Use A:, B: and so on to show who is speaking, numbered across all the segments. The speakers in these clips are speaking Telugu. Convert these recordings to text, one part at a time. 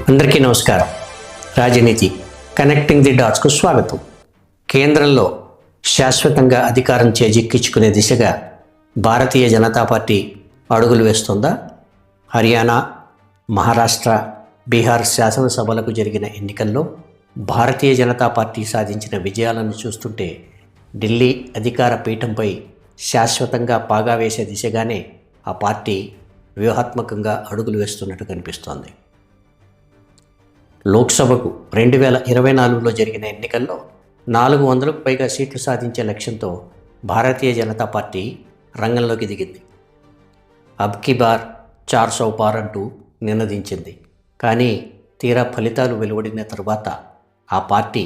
A: అందరికీ నమస్కారం. రాజనీతి కనెక్టింగ్ ది డాట్స్కు స్వాగతం. కేంద్రంలో శాశ్వతంగా అధికారం చేజిక్కించుకునే దిశగా భారతీయ జనతా పార్టీ అడుగులు వేస్తోందా? హర్యానా, మహారాష్ట్ర, బీహార్ శాసనసభలకు జరిగిన ఎన్నికల్లో భారతీయ జనతా పార్టీ సాధించిన విజయాలను చూస్తుంటే ఢిల్లీ అధికార పీఠంపై శాశ్వతంగా పాగా వేసే దిశగానే ఆ పార్టీ వ్యూహాత్మకంగా అడుగులు వేస్తున్నట్టు కనిపిస్తోంది. లోక్సభకు 2024లో జరిగిన ఎన్నికల్లో 400కు పైగా సీట్లు సాధించే లక్ష్యంతో భారతీయ జనతా పార్టీ రంగంలోకి దిగింది. అబ్ కీ బార్ 400 పార్ అంటూ నినదించింది. కానీ తీరా ఫలితాలు వెలువడిన తరువాత ఆ పార్టీ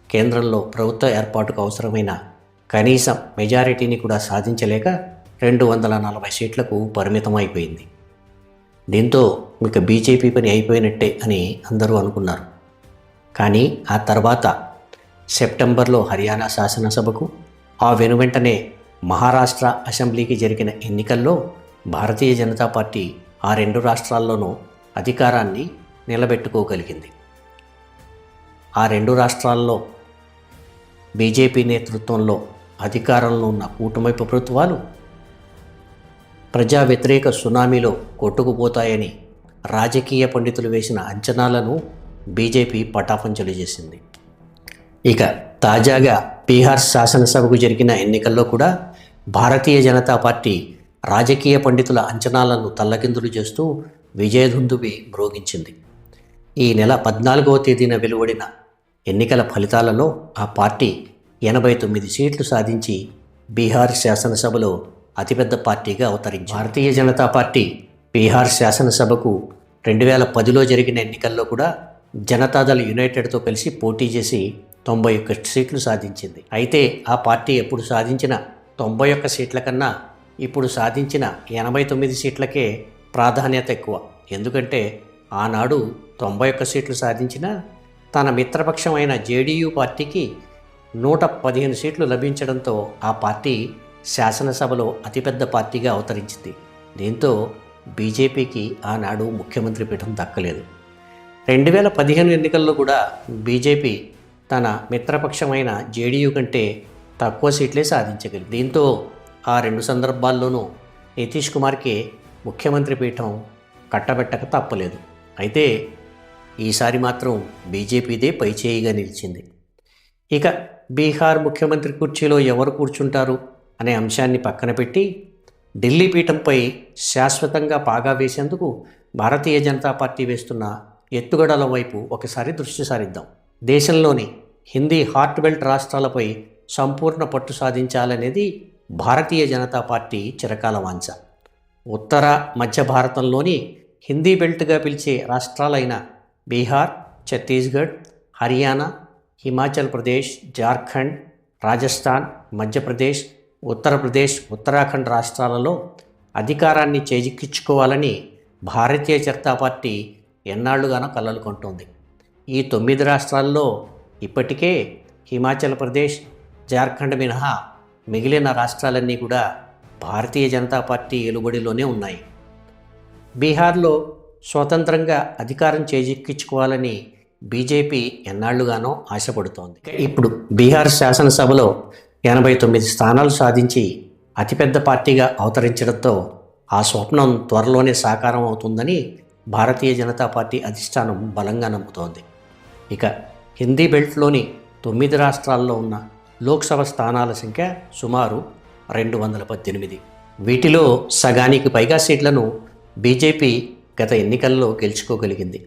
A: కేంద్రంలో ప్రభుత్వ ఏర్పాటుకు అవసరమైన కనీసం మెజారిటీని కూడా సాధించలేక 240 సీట్లకు పరిమితమైపోయింది. దీంతో ఇక బీజేపీ పని అయిపోయినట్టే అని అందరూ అనుకున్నారు. కానీ ఆ తర్వాత సెప్టెంబర్లో హర్యానా శాసనసభకు, ఆ వెనువెంటనే మహారాష్ట్ర అసెంబ్లీకి జరిగిన ఎన్నికల్లో భారతీయ జనతా పార్టీ ఆ రెండు రాష్ట్రాల్లోనూ అధికారాన్ని నిలబెట్టుకోగలిగింది. ఆ రెండు రాష్ట్రాల్లో బీజేపీ నేతృత్వంలో అధికారంలో ఉన్న కూటమి ప్రభుత్వాలు ప్రజా వ్యతిరేక సునామీలో కొట్టుకుపోతాయని రాజకీయ పండితులు వేసిన అంచనాలను బీజేపీ పటాపంచలు చేసింది. ఇక తాజాగా బీహార్ శాసనసభకు జరిగిన ఎన్నికల్లో కూడా భారతీయ జనతా పార్టీ రాజకీయ పండితుల అంచనాలను తల్లకిందులు చేస్తూ విజయదుందుబి మ్రోగించింది. ఈ నెల 14వ తేదీన వెలువడిన ఎన్నికల ఫలితాలలో ఆ పార్టీ 89 సీట్లు సాధించి బీహార్ శాసనసభలో అతిపెద్ద పార్టీగా అవతరించింది. భారతీయ జనతా పార్టీ బీహార్ శాసనసభకు 2010లో జరిగిన ఎన్నికల్లో కూడా జనతాదళ్ యునైటెడ్తో కలిసి పోటీ చేసి 91 సీట్లు సాధించింది. అయితే ఆ పార్టీ ఎప్పుడు సాధించిన 91 సీట్ల కన్నా ఇప్పుడు సాధించిన 89 సీట్లకే ప్రాధాన్యత ఎక్కువ. ఎందుకంటే ఆనాడు 91 సీట్లు సాధించిన తన మిత్రపక్షమైన జేడీయూ పార్టీకి 115 సీట్లు లభించడంతో ఆ పార్టీ శాసనసభలో అతిపెద్ద పార్టీగా అవతరించింది. దీంతో బీజేపీకి ఆనాడు ముఖ్యమంత్రి పీఠం దక్కలేదు. 2015 ఎన్నికల్లో కూడా బీజేపీ తన మిత్రపక్షమైన జేడీయూ కంటే తక్కువ సీట్లే సాధించగలిగింది. దీంతో ఆ రెండు సందర్భాల్లోనూ నితీష్ కుమార్కే ముఖ్యమంత్రి పీఠం కట్టబెట్టక తప్పలేదు. అయితే ఈసారి మాత్రం బీజేపీదే పైచేయిగా నిలిచింది. ఇక బీహార్ ముఖ్యమంత్రి కుర్చీలో ఎవరు కూర్చుంటారు అనే అంశాన్ని పక్కన పెట్టి ఢిల్లీ పీఠంపై శాశ్వతంగా పాగా వేసేందుకు భారతీయ జనతా పార్టీ వేస్తున్న ఎత్తుగడల వైపు ఒకసారి దృష్టి సారిద్దాం. దేశంలోని హిందీ హార్ట్ బెల్ట్ రాష్ట్రాలపై సంపూర్ణ పట్టు సాధించాలనేది భారతీయ జనతా పార్టీ చిరకాల వాంఛ. ఉత్తర మధ్య భారతంలోని హిందీ బెల్ట్గా పిలిచే రాష్ట్రాలైన బీహార్, ఛత్తీస్గఢ్, హర్యానా, హిమాచల్ ప్రదేశ్, జార్ఖండ్, రాజస్థాన్, మధ్యప్రదేశ్, ఉత్తరప్రదేశ్, ఉత్తరాఖండ్ రాష్ట్రాలలో అధికారాన్ని చేజిక్కించుకోవాలని భారతీయ జనతా పార్టీ ఎన్నాళ్లుగానో కలలు కొంటోంది. ఈ 9 రాష్ట్రాల్లో ఇప్పటికే హిమాచల్ ప్రదేశ్, జార్ఖండ్ మినహా మిగిలిన రాష్ట్రాలన్నీ కూడా భారతీయ జనతా పార్టీ ఏలుబడిలోనే ఉన్నాయి. బీహార్లో స్వతంత్రంగా అధికారం చేజిక్కించుకోవాలని బీజేపీ ఎన్నాళ్లుగానో ఆశపడుతోంది. ఇప్పుడు బీహార్ శాసనసభలో 89 స్థానాలు సాధించి అతిపెద్ద పార్టీగా అవతరించడంతో ఆ స్వప్నం త్వరలోనే సాకారం అవుతుందని భారతీయ జనతా పార్టీ అధిష్టానం బలంగా నమ్ముతోంది. ఇక హిందీ బెల్ట్లోని 9 రాష్ట్రాల్లో ఉన్న లోక్సభ స్థానాల సంఖ్య సుమారు 218. వీటిలో సగానికి పైగా సీట్లను బీజేపీ గత ఎన్నికల్లో గెలుచుకోగలిగింది.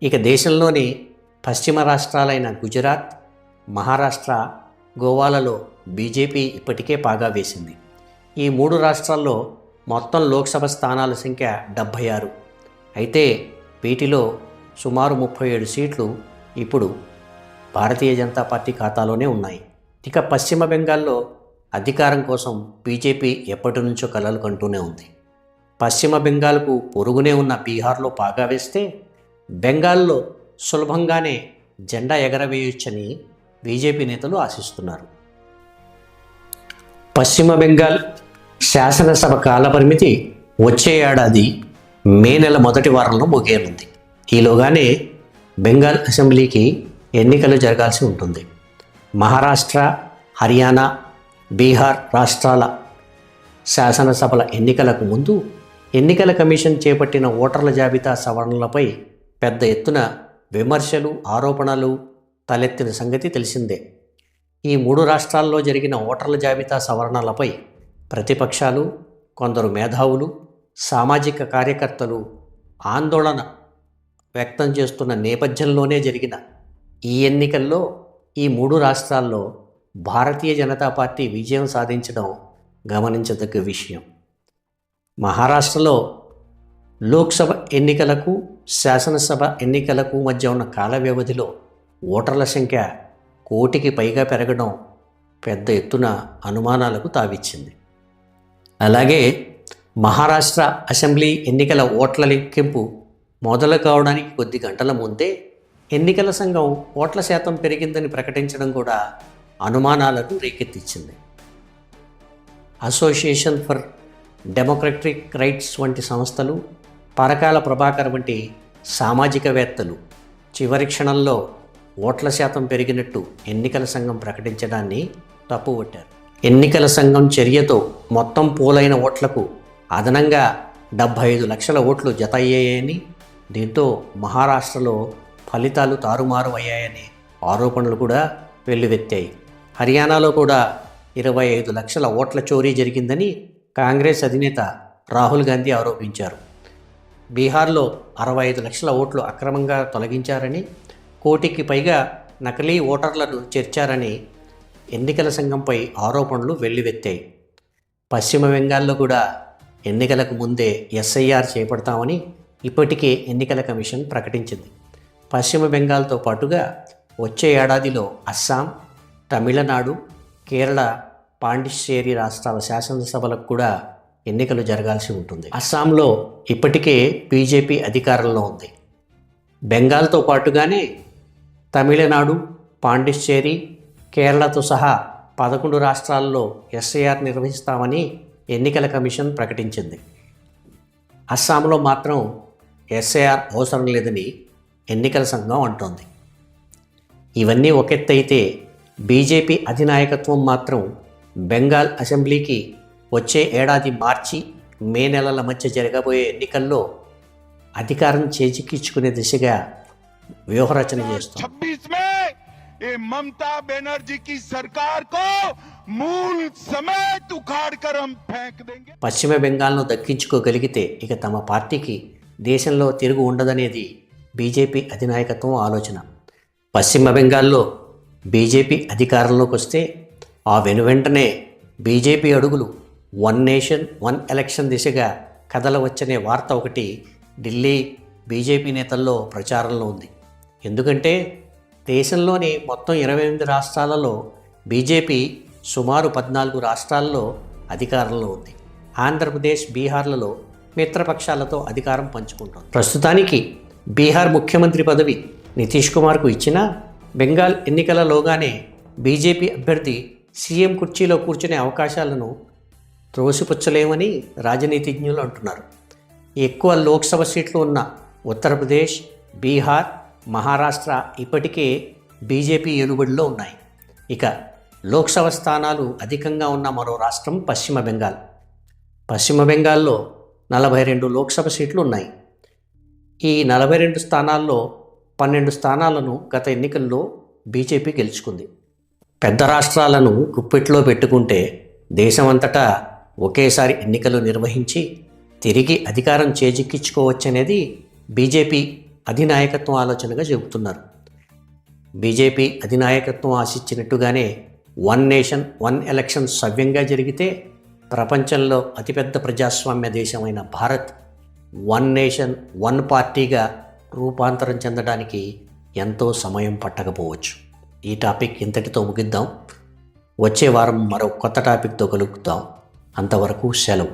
A: ఇక దేశంలోని పశ్చిమ రాష్ట్రాలైన గుజరాత్, మహారాష్ట్ర, గోవాలలో బీజేపీ ఇప్పటికే పాగా వేసింది. ఈ 3 రాష్ట్రాల్లో మొత్తం లోక్సభ స్థానాల సంఖ్య 76. అయితే వీటిలో సుమారు 37 సీట్లు ఇప్పుడు భారతీయ జనతా పార్టీ ఖాతాలోనే ఉన్నాయి. ఇక పశ్చిమ బెంగాల్లో అధికారం కోసం బీజేపీ ఎప్పటి నుంచో కలలు కంటూనే ఉంది. పశ్చిమ బెంగాల్కు పొరుగునే ఉన్న బీహార్లో పాగా వేస్తే బెంగాల్లో సులభంగానే జెండా ఎగరవేయొచ్చని బీజేపీ నేతలు ఆశిస్తున్నారు. పశ్చిమ బెంగాల్ శాసనసభ కాలపరిమితి వచ్చే ఏడాది మే నెల మొదటి వారంలో ముగియనుంది. ఈలోగానే బెంగాల్ అసెంబ్లీకి ఎన్నికలు జరగాల్సి ఉంటుంది. మహారాష్ట్ర, హర్యానా, బీహార్ రాష్ట్రాల శాసనసభల ఎన్నికలకు ముందు ఎన్నికల కమిషన్ చేపట్టిన ఓటర్ల జాబితా సవరణలపై పెద్ద ఎత్తున విమర్శలు, ఆరోపణలు తలెత్తిన సంగతి తెలిసిందే. ఈ 3 రాష్ట్రాల్లో జరిగిన ఓటర్ల జాబితా సవరణలపై ప్రతిపక్షాలు, కొందరు మేధావులు, సామాజిక కార్యకర్తలు ఆందోళన వ్యక్తం చేస్తున్న నేపథ్యంలోనే జరిగిన ఈ ఎన్నికల్లో ఈ 3 రాష్ట్రాల్లో భారతీయ జనతా పార్టీ విజయం సాధించడం గమనించదగ్గ విషయం. మహారాష్ట్రలో లోక్సభ ఎన్నికలకు, శాసనసభ ఎన్నికలకు మధ్య ఉన్న కాల వ్యవధిలో ఓటర్ల సంఖ్య 1 కోటికి పైగా పెరగడం పెద్ద ఎత్తున అనుమానాలకు తావిచ్చింది. అలాగే మహారాష్ట్ర అసెంబ్లీ ఎన్నికల ఓట్ల లెక్కింపు మొదలు కావడానికి కొద్ది గంటల ముందే ఎన్నికల సంఘం ఓట్ల శాతం పెరిగిందని ప్రకటించడం కూడా అనుమానాలను రేకెత్తించింది. అసోసియేషన్ ఫర్ డెమోక్రటిక్ రైట్స్ వంటి సంస్థలు, పరకాల ప్రభాకర్ వంటి సామాజికవేత్తలు చివరి క్షణంలో ఓట్ల శాతం పెరిగినట్టు ఎన్నికల సంఘం ప్రకటించడాన్ని తప్పుపట్టారు. ఎన్నికల సంఘం చర్యతో మొత్తం పోలైన ఓట్లకు అదనంగా 75 లక్షల ఓట్లు జత అయ్యాయని, దీంతో మహారాష్ట్రలో ఫలితాలు తారుమారు అయ్యాయని ఆరోపణలు కూడా వెల్లువెత్తాయి. హర్యానాలో కూడా 25 లక్షల ఓట్ల చోరీ జరిగిందని కాంగ్రెస్ అధినేత రాహుల్ గాంధీ ఆరోపించారు. బీహార్లో 65 లక్షల ఓట్లు అక్రమంగా తొలగించారని, 1 కోటికి పైగా నకిలీ ఓటర్లను చేర్చారని ఎన్నికల సంఘంపై ఆరోపణలు వెల్లువెత్తాయి. పశ్చిమ బెంగాల్లో కూడా ఎన్నికలకు ముందే ఎస్ఐఆర్ చేపడతామని ఇప్పటికే ఎన్నికల కమిషన్ ప్రకటించింది. పశ్చిమ బెంగాల్తో పాటుగా వచ్చే ఏడాదిలో అస్సాం, తమిళనాడు, కేరళ, పాండిచ్చేరి రాష్ట్రాల శాసనసభలకు కూడా ఎన్నికలు జరగాల్సి ఉంటుంది. అస్సాంలో ఇప్పటికే బీజేపీ అధికారంలో ఉంది. బెంగాల్తో పాటుగానే తమిళనాడు, పాండిచ్చేరి, కేరళతో సహా 11 రాష్ట్రాల్లో ఎస్ఐఆర్ నిర్వహిస్తామని ఎన్నికల కమిషన్ ప్రకటించింది. అస్సాంలో మాత్రం ఎస్ఐఆర్ అవసరం లేదని ఎన్నికల సంఘం అంటోంది. ఇవన్నీ ఒకెత్తైతే బీజేపీ అధినాయకత్వం మాత్రం బెంగాల్ అసెంబ్లీకి వచ్చే ఏడాది మార్చి, మే నెలల మధ్య జరగబోయే ఎన్నికల్లో అధికారం చేజిక్కించుకునే దిశగా వ్యూహరచన చేస్తుంది.
B: 26 में ये ममता बनर्जी की सरकार को मूल समेत उखाड़कर हम फेंक देंगे.
A: పశ్చిమ బెంగాల్ను దక్కించుకోగలిగితే ఇక తమ పార్టీకి దేశంలో తిరుగు ఉండదనేది బీజేపీ అధినాయకత్వం ఆలోచన. పశ్చిమ బెంగాల్లో బీజేపీ అధికారంలోకి వస్తే ఆ వెనువెంటనే బీజేపీ అడుగులు 1 నేషన్ 1 ఎలక్షన్ దిశగా కదలవచ్చనే వార్త ఒకటి ఢిల్లీ బీజేపీ నేతల్లో ప్రచారంలో ఉంది. ఎందుకంటే దేశంలోని మొత్తం 28 రాష్ట్రాలలో బీజేపీ సుమారు 14 రాష్ట్రాల్లో అధికారంలో ఉంది. ఆంధ్రప్రదేశ్, బీహార్లలో మిత్రపక్షాలతో అధికారం పంచుకుంటోంది. ప్రస్తుతానికి బీహార్ ముఖ్యమంత్రి పదవి నితీష్ కుమార్కు ఇచ్చినా బెంగాల్ ఎన్నికలలోగానే బీజేపీ అభ్యర్థి సీఎం కుర్చీలో కూర్చునే అవకాశాలను త్రోసిపుచ్చలేమని రాజనీతిజ్ఞులు అంటున్నారు. ఎక్కువ లోక్సభ సీట్లు ఉన్న ఉత్తరప్రదేశ్, బీహార్, మహారాష్ట్ర ఇప్పటికే బీజేపీ ఏలుబడిలో ఉన్నాయి. ఇక లోక్సభ స్థానాలు అధికంగా ఉన్న మరో రాష్ట్రం పశ్చిమ బెంగాల్. పశ్చిమ బెంగాల్లో 42 లోక్సభ సీట్లు ఉన్నాయి. ఈ 42 స్థానాల్లో 12 స్థానాలను గత ఎన్నికల్లో బీజేపీ గెలుచుకుంది. పెద్ద రాష్ట్రాలను గుప్పెట్లో పెట్టుకుంటే దేశమంతటా ఒకేసారి ఎన్నికలు నిర్వహించి తిరిగి అధికారం చేజిక్కించుకోవచ్చనేది బీజేపీ అధినాయకత్వం ఆలోచనగా చెబుతున్నారు. బీజేపీ అధినాయకత్వం ఆశించినట్టుగానే 1 నేషన్ 1 ఎలక్షన్ సవ్యంగా జరిగితే ప్రపంచంలో అతిపెద్ద ప్రజాస్వామ్య దేశమైన భారత్ 1 నేషన్ 1 పార్టీగా రూపాంతరం చెందడానికి ఎంతో సమయం పట్టకపోవచ్చు. ఈ టాపిక్ ఇంతటితో ముగిద్దాం. వచ్చే వారం మరో కొత్త టాపిక్తో కలుగుతాం. అంతవరకు సెలవు.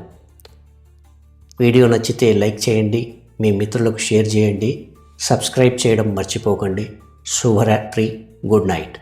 A: వీడియో నచ్చితే లైక్ చేయండి, మీ మిత్రులకు షేర్ చేయండి, సబ్స్క్రైబ్ చేయడం మర్చిపోకండి. శుభరాత్రి, గుడ్ నైట్.